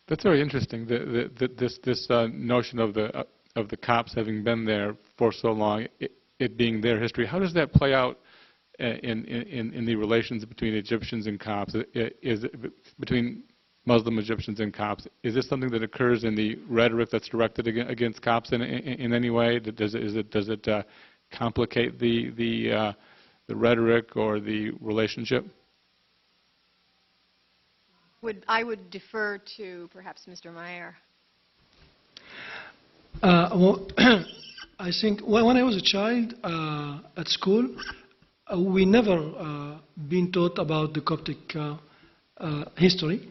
That's very interesting. This notion of the Copts having been there for so long, it being their history. How does that play out in the relations between Egyptians and Copts? Is it between Muslim Egyptians and Copts? Is this something that occurs in the rhetoric that's directed against Copts in any way? Does it complicate the rhetoric or the relationship? I would defer to perhaps Mr. Meyer. Well, I think when I was a child at school, we never been taught about the Coptic history.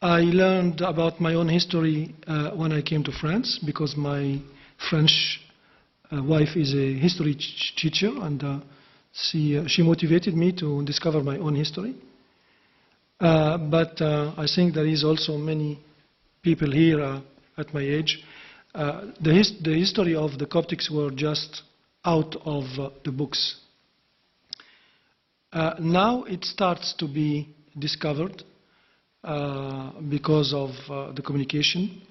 I learned about my own history when I came to France, because my French wife is a history teacher, and she motivated me to discover my own history. But I think there is also many people here at my age. The history of the Coptics were just out of the books. Now it starts to be discovered because of the communication.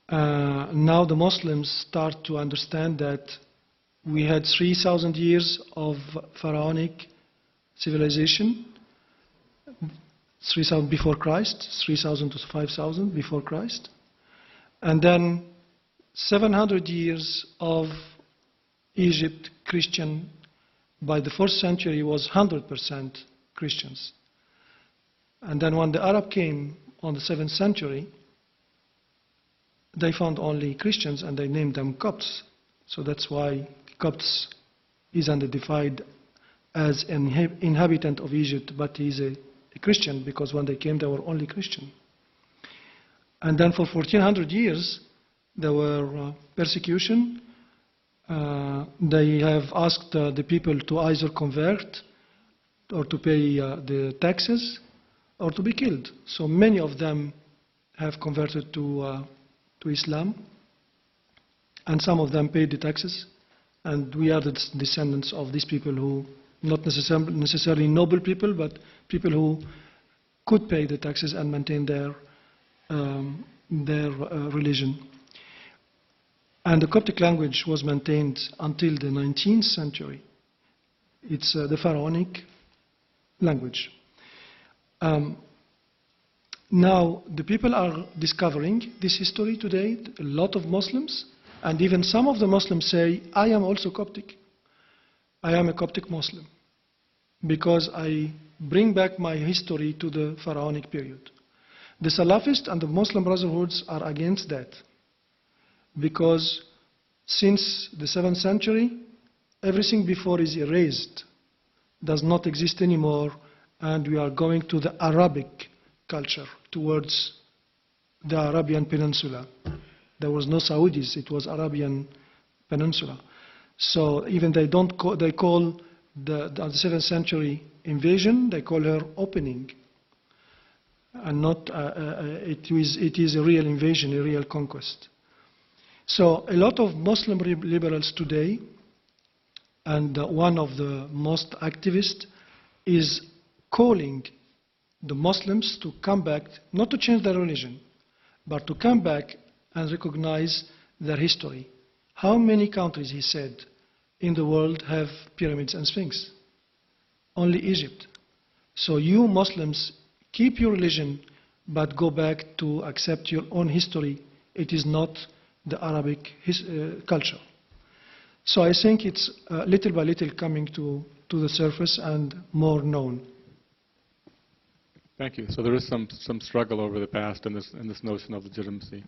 Now the Muslims start to understand that we had 3,000 years of pharaonic civilization, 3,000 before Christ, 3,000 to 5,000 before Christ, and then 700 years of Egypt Christian. By the 4th century was 100% Christians. And then when the Arab came on the 7th century, they found only Christians and they named them Copts. So that's why Copts is identified as an inhabitant of Egypt, but he's a Christian, because when they came they were only Christian. And then for 1400 years there were persecution. They have asked the people to either convert or to pay the taxes or to be killed. So many of them have converted to Islam, and some of them paid the taxes, and we are the descendants of these people, who not necessarily noble people, but people who could pay the taxes and maintain their religion. And the Coptic language was maintained until the 19th century. It's the pharaonic language. Now, the people are discovering this history today, a lot of Muslims, and even some of the Muslims say, I am also Coptic. I am a Coptic Muslim, because I bring back my history to the pharaonic period. The Salafists and the Muslim Brotherhoods are against that, because since the 7th century, everything before is erased, does not exist anymore, and we are going to the Arabic culture, towards the Arabian Peninsula. There was no Saudis, it was Arabian Peninsula. So even they call the 7th century invasion, they call her opening, and not it is a real invasion, a real conquest. So a lot of Muslim liberals today, and one of the most activists, is calling the Muslims to come back, not to change their religion, but to come back and recognize their history. How many countries, he said, in the world have pyramids and sphinx? Only Egypt. So you Muslims, keep your religion, but go back to accept your own history. It is not the Arabic culture. So I think it's little by little coming to the surface and more known. Thank you. So there is some struggle over the past in this notion of legitimacy.